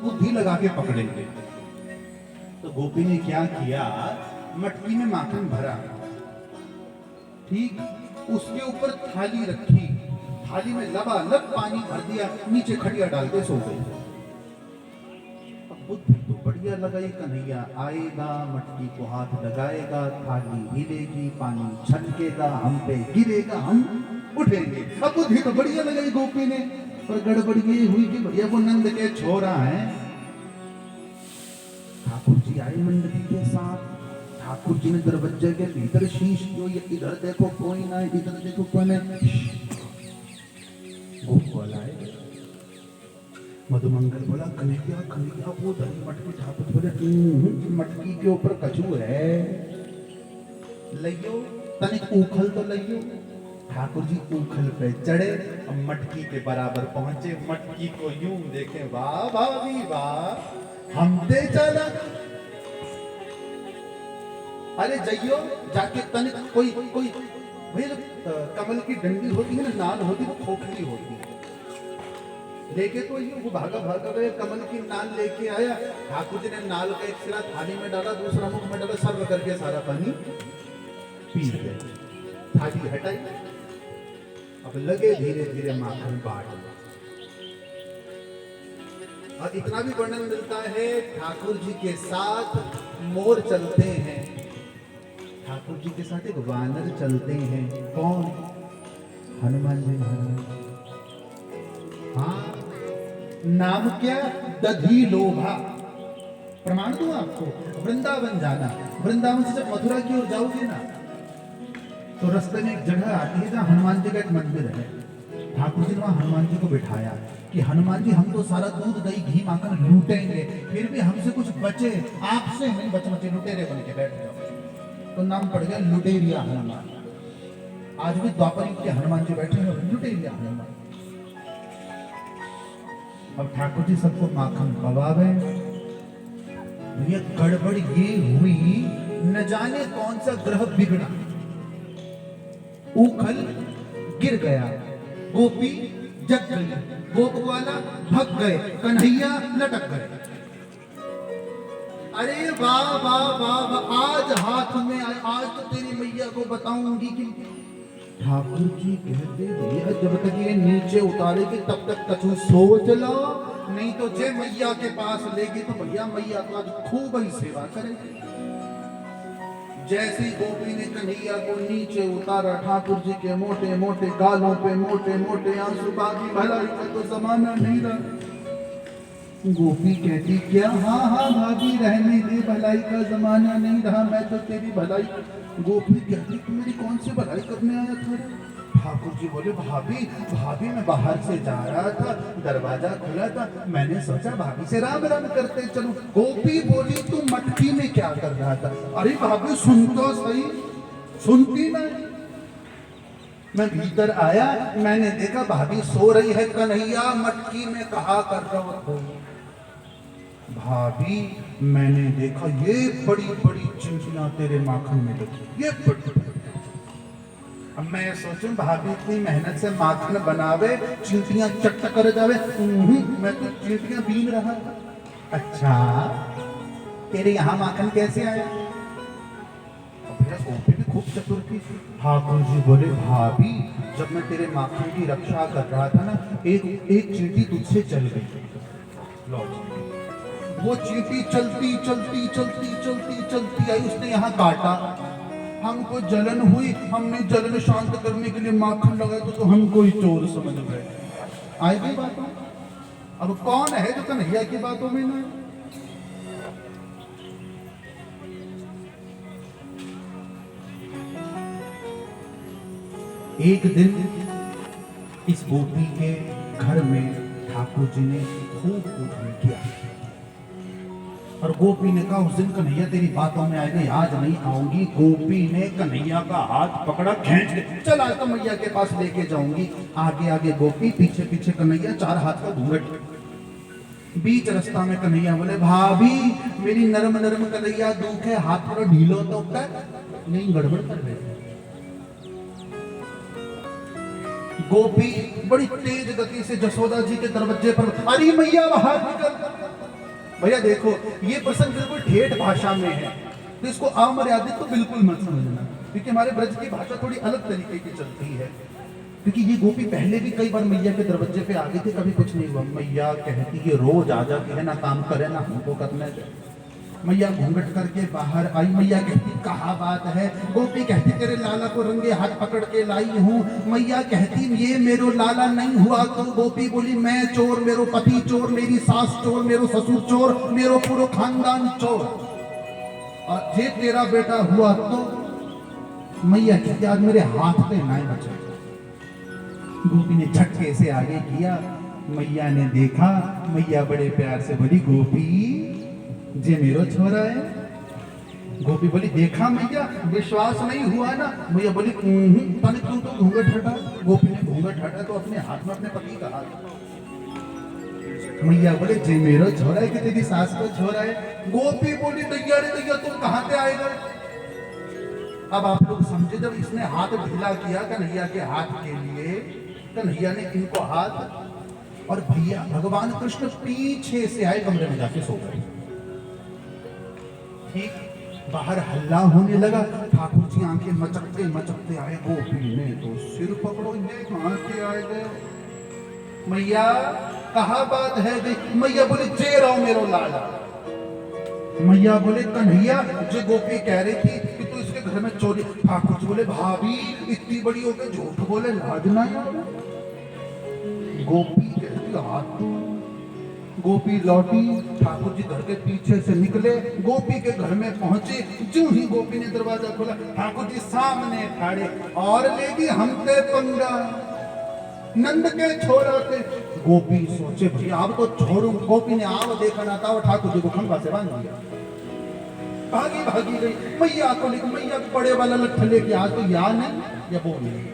बुद्धि लगा के पकड़ेंगे। तो गोपी ने क्या किया, मटकी में माखन भरा, ठीक, उसके ऊपर थाली रखी, थाली में लबालब पानी भर दिया, नीचे खड़िया डाल के सो गई। अब बुद्धि तो बढ़िया लगाई, कन्हैया आएगा, मटकी को हाथ लगाएगा, थाली हिलेगी, पानी छलकेगा, हम पे गिरेगा, हम उठेंगे। अब बुद्धि तो बढ़िया लगाई गोपी ने, पर गड़बड़ ये हुई कि भैया वो नंद के छोरा है। ठाकुर जी आए मंडली के साथ, ठाकुर जी ने दरवाजे के भीतर शीश जो, ये इधर देखो कोई ना, इधर देखो कोई ना। वो बोला है मधुमंगल, बोला कन्हैया कन्हैया, वो दही मटकी। ठाकुर बोले मटकी के ऊपर कछू है, लियो तनिक उखल तो लियो। ठाकुर जी उखल पे चढ़े, अब मटकी के बराबर पहुंचे, मटकी को यूं देखे, वाह भाभी वाह, हम दे चला। अरे जइयो जाके तनिक कोई कोई भैया, कमल की डंडी होती है ना, नाल होती है, खोखली होती है, लेके तो वो भागा भागा गए, कमल की नाल लेके आया। ठाकुर जी ने नाल का एक सिरा थाली में डाला, दूसरा मुख में डाला, सर्व करके सारा पानी पी गए। थाली हटाई, अब लगे धीरे धीरे माखन बांटने। और इतना भी वर्णन मिलता है, ठाकुर जी के साथ मोर चलते हैं, ठाकुर जी के साथ एक वानर चलते हैं। कौन? हनुमान जी महाराज। हाँ, नाम क्या? दधी लोभा। प्रमाण दूं आपको, वृंदावन जाना, वृंदावन से जब मथुरा की ओर जाओगे ना, तो रास्ते में एक जगह आती है जहाँ हनुमान जी का एक मंदिर है। ठाकुर जी ने वहाँ हनुमान जी को बिठाया कि हनुमान जी, हम तो सारा दूध दही घी माखन लूटेंगे, फिर भी हमसे कुछ बचे, आपसे नहीं बचे, लुटेरे बन के बैठ जाओ। तो नाम पड़ गया लुटेरिया हनुमान। आज भी द्वापर युग के हनुमान जी बैठे हैं, लुटेरिया हनुमान। अब ठाकुर जी सबको माखन खवावे। ये गड़बड़ ये हुई, न जाने कौन सा ग्रह बिगड़ा, उखल गिर गया, गोपी जग गई, गोपवाला भग गए, कन्हैया लटक गए। अरे वाह वाह वाह वाह, आज हाथ में आए, आज तो तेरी मैया को बताऊंगी कि ठाकुर जी कहते भैया जब तक ये नीचे उतारेगी तब तक कछु सोच लो, नहीं तो जे मैया के पास लेगी तो भैया मैया का खूब ही सेवा करेगी। जैसे ही गोपी ने कन्हैया को नीचे उतारा, ठाकुर जी के मोटे मोटे गालों पे मोटे मोटे आंसू, बाकी भलाई का तो जमाना नहीं रहा। गोपी कहती क्या? हाँ हाँ भाभी रहने दे, भलाई का जमाना नहीं रहा, मैं तो तेरी भलाई। गोपी कहती तू मेरी कौन सी भलाई करने आया था? ठाकुर जी बोले भाभी भाभी मैं बाहर से जा रहा था, दरवाजा खुला था, मैंने सोचा भाभी से राम राम करते चलूं। गोपी बोली तू मटकी में क्या कर रहा था? अरे भाभी सुन तो सही। सुनती नहीं। मैं भीतर आया, मैंने देखा भाभी सो रही है, कन्हैया मटकी में कहा कर रहा हो? भाभी मैंने देखा ये बड़ी बड़ी चिंचियां तेरे माखन में लगी, ये बड़ी। अब मैं सोचूं भाभी इतनी मेहनत से माखन बनावे, चींटियां चट कर जावे, मैं तो चींटियां बीन रहा था। अच्छा तेरे यहाँ माखन कैसे आया? गोपी भी खूब चतुर थी। ठाकुर जी बोले भाभी जब मैं तेरे माखन की रक्षा कर रहा था ना, एक चींटी तुझसे चल गई। वो चींटी चलती चलती चलती चलती चलती आई, उसने यहाँ काटा, हमको जलन हुई, हमने जलन शांत करने के लिए माखन लगाया तो हमको ही चोर समझ गए। आएगी बातों। अब कौन है जो कन्हैया की बातों में ना? एक दिन इस गोपी के घर में ठाकुर जी ने खूब पूजन किया, और गोपी ने कहा उस दिन कन्हैया तेरी बातों में आएगी, आज नहीं आऊंगी। गोपी ने कन्हैया का हाथ पकड़ा, खींच के चल आज तो मैया के पास लेके जाऊंगी। आगे आगे गोपी, पीछे पीछे कन्हैया, चार हाथ का घूंघट। बीच रास्ता में कन्हैया बोले भाभी मेरी नरम नरम कन्हैया दुख है, हाथ थोड़ा ढीलो तो कर, नहीं गड़बड़ कर रहे। गोपी बड़ी तेज गति से जसोदा जी के दरवाजे पर, अरे मैया बाहर निकल। भैया देखो ये प्रसंग बिल्कुल ठेठ भाषा में है, तो इसको अमर्यादित तो बिल्कुल मत समझना, क्योंकि हमारे ब्रज की भाषा थोड़ी अलग तरीके की चलती है। क्योंकि ये गोपी पहले भी कई बार मैया के दरवाजे पे आ गई थी, कभी कुछ नहीं हुआ। मैया कहती है रोज आ जाती है, ना काम करे ना हमको करने दे। मैया घूंघट करके बाहर आई, मैया कहती कहा बात है। गोपी कहती तेरे लाला को रंगे हाथ पकड़ के लाई हूँ। मैया कहती ये मेरो लाला नहीं हुआ तो। गोपी बोली मैं चोर, मेरो पति चोर, मेरी सास चोर, मेरो ससुर चोर, मेरो पूरा खानदान चोर, और जे तेरा बेटा हुआ तो। मैया कहती आज मेरे हाथ पे ना बचा। गोपी ने झटके से आगे किया, मैया ने देखा, मैया बड़े प्यार से बोली गोपी जे मेरो छोरा है। गोपी बोली देखा मैया, विश्वास नहीं हुआ ना। मैया बोली तने तू तो घूंघट हटा। गोपी ने घूंघट हटा तो अपने हाथ में अपने पति का हाथ। मैया बोले जे मेरो छोरा है कि तेरी सास को छोरा है। गोपी बोली दैया रे दैया तुम कहां से आएगा। अब आप लोग समझे, जब इसने हाथ ढीला किया कन्हैया के हाथ के लिए, कन्हैया ने इनको हाथ, और भैया भगवान कृष्ण पीछे से आए, कमरे में जाके सो गए। ठीक बाहर हल्ला होने लगा, ठाकुर जी आंखें मचकते मचकते आए। गोपी ने तो सिर पकड़ो, ये कहां से आए गए। मैया कहा बात है गई। मैया बोले जे रहो मेरो लाला। मैया बोले कन्हैया जो गोपी कह रही थी कि तू इसके घर में चोरी। ठाकुर जी बोले भाभी इतनी बड़ी हो गई झूठ बोले, लाज ना आए। गोपी कहती हाथ। गोपी लौटी, ठाकुर जी घर के पीछे से निकले, गोपी के घर में पहुंचे। जो ही गोपी ने दरवाजा खोला, ठाकुर जी सामने खड़े, और लेगी हम पे पंगा, नंद के छोरा थे। गोपी सोचे भैया अब तो छोड़ू। गोपी ने आव देखा ना था, और ठाकुर जी को खंभा से बांध दिया। भागी भागी गई मैया को लेकर। मैया बड़े वाला लट्ठ लेके आज तो या नहीं या वो नहीं।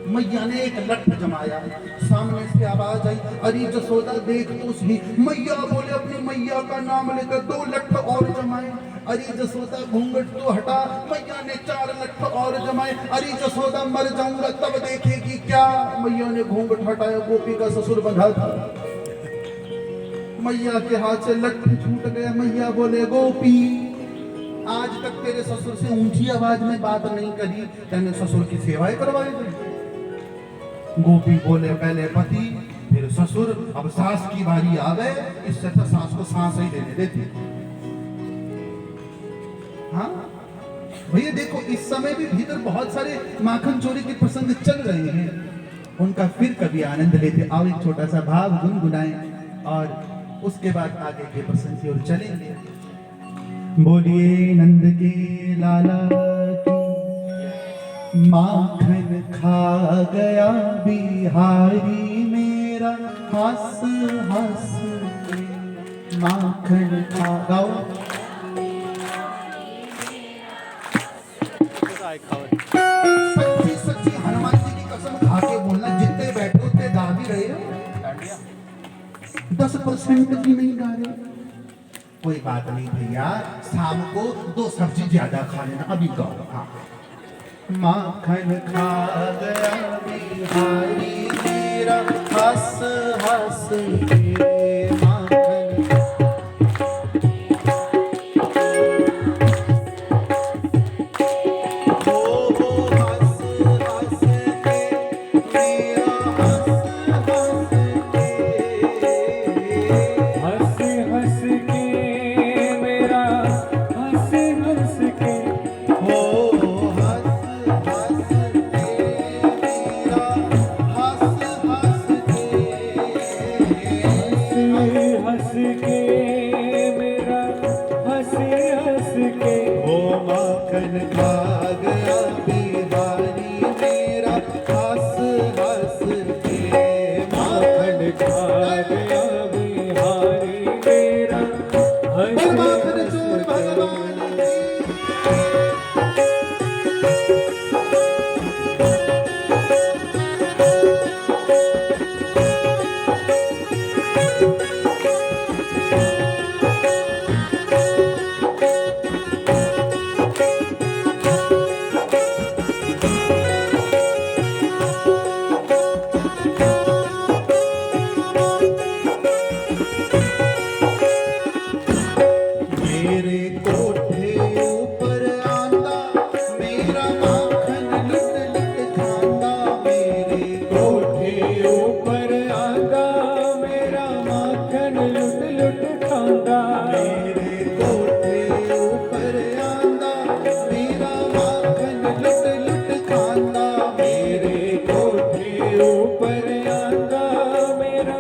मैया ने एक लट्ठ जमाया, सामने से आवाज आई अरे जसोदा देख तो सही। मैया बोले अपनी मैया का नाम लेकर 2 लट्ठ और जमाए। अरे जसोदा घूंघट तो हटा। मैया ने 4 लट्ठ और जमाए। अरे जसोदा मर जाऊंगा तब देखेगी क्या। मैया ने घूंघट हटाया, गोपी का ससुर बंधा था। मैया के हाथ से लट्ठ छूट गया। मैया बोले गोपी आज तक तेरे ससुर से ऊंची आवाज में बात नहीं करी, तेने ससुर की सेवाएं करवाई गई। गोपी बोले पहले पति फिर ससुर, अब सास की बारी आ गए, इससे तो सास को सांस ही देने देती। हाँ भैया देखो इस समय भी भीतर बहुत सारे माखन चोरी के प्रसंग चल रहे हैं, उनका फिर कभी आनंद लेते। आओ एक छोटा सा भाव गुनगुनाएं और उसके बाद आगे के प्रसंग की ओर चलेंगे। बोलिए नंद के लाला की, माखन खा गया बिहारी मेरा हंस हंस के। माखन खा गाओ सच्ची सच्ची हनुमान जी की कसम खा के बोलना, जितने बैठे उतने गा भी रहे हो, 10% भी नहीं गा रहे। कोई बात नहीं भैया, शाम को 2 सब्जी ज्यादा खा लेना। अभी गाओ। हाँ माखन खा गया बिहारी मेरा हंस हंस के। माखन लुट खांदा मेरे कोठे ऊपर आंदा मेरा माखन लुट लुट खांदा मेरे कोठे ऊपर आंदा मेरा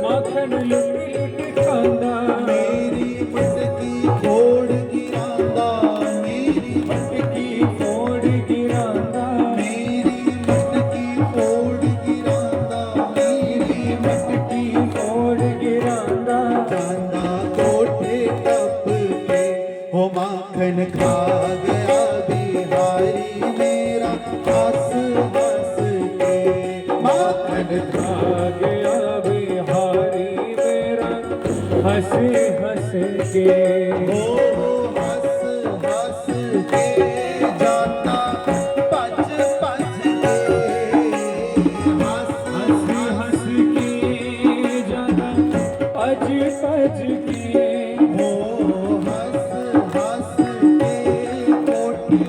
माखन लुट लुट खांदा मेरी मटकी फोड़ गिरांदा मेरी मटकी फोड़ गिरांदा मेरी मटकी फोड़ गिरांदा मेरी मटकी फोड़ गिरांदा चांदा कोठे टप के हो माखन खा गया बिहारी मेरा हंस हंस के माखन आ गया बिहारी मेरा हंस हंस के ओ हंस हंस के जाता भज भज के हंस हंस हंस के जाना अज सज के ओ हंस हंस के कोठे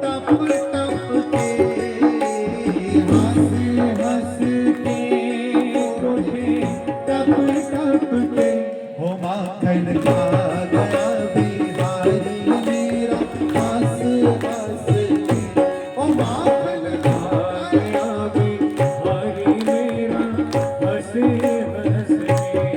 टप टप के हंस हंस के कोठे टप टप के हो माखन खा गया बिहारी मेरा हंस हंस के ओ माखन खा गया बिहारी मेरा हंस हंस के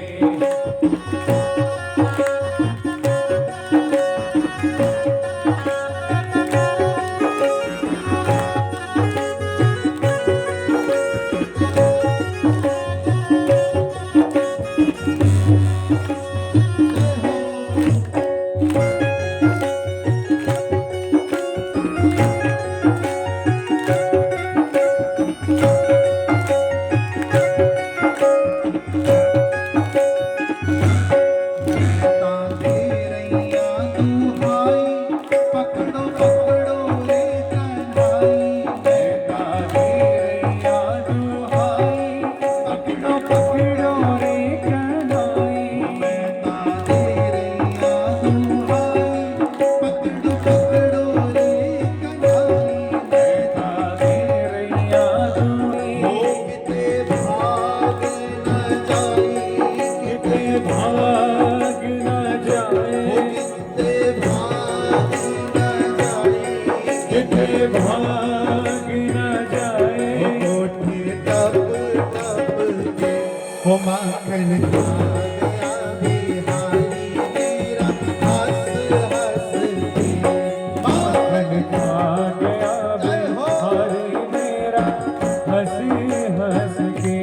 तेरैया दुहाई पकड़ो पकड़ो रे कन्हाई तेरैया दुहाई पकड़ो पकड़ो रे कन्हाई तेरैया दुहाई पकड़ो पकड़ो रे कन्हाई तेरैया दुहाई हो किते भाग न जाई किते भाग न जाए किते भाग न जाई किते भाग न जाए कोठे टप टप के हो माखन खा गया बिहारी मेरा हंस हंस के माखन खा आ गया बिहारी मेरा हंस हंस के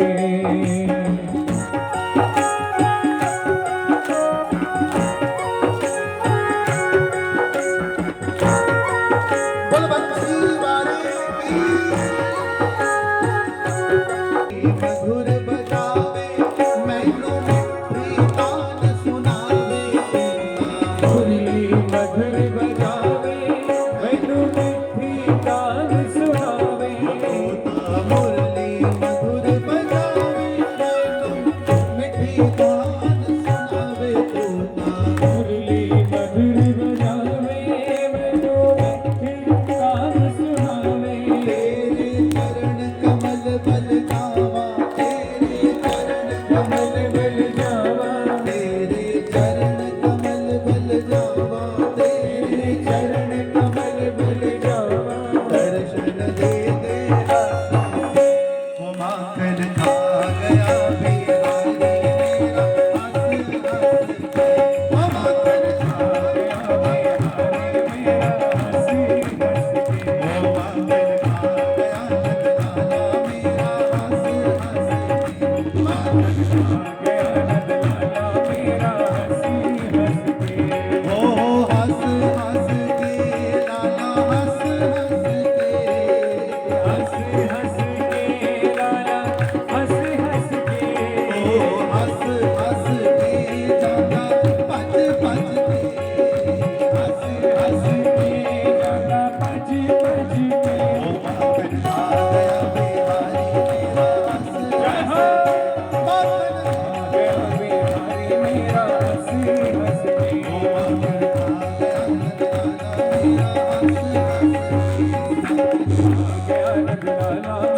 बोल बंसी वाले की मधुर बजावे मैनू मिठी तान सुनावे मुरली मधुर बजावे मैनू मिठी तान सुनावे मुरली मधुर बजावे मैनू मिठी तान सुनावे तोता मुरली मधुर बजावे मैनू मिठी तान सुनावे तेरे चरण कमल बल जावा तेरे चरण कमल बल जावा तेरे चरण कमल बल जावा तेरे तेरे चरण कमल बल जावा दर्शन दे दे रासा वो माखन खा गया बिहारी मेरा हंस हंस के वो माखन खा गया बिहारी मेरा हंस हंस के वो माखन खा गया नंदलाला मेरा हंस हंस के माखन खा गया नंदलाला मेरा हंस हंस के ओ हंस हंस के लाला हंस हंस के हंस हंस के लाला हंस हंस के ओ हंस हंस के जाना भज भज के हंस हंस के जाना भज भज के ओ माखन खा गया बिहारी मेरा हंस जय हो माखन खा गया बिहारी मेरा हंस हंस के ओ माखन खा गया नंदलाला मेरा हंस हंस के गया नंदलाला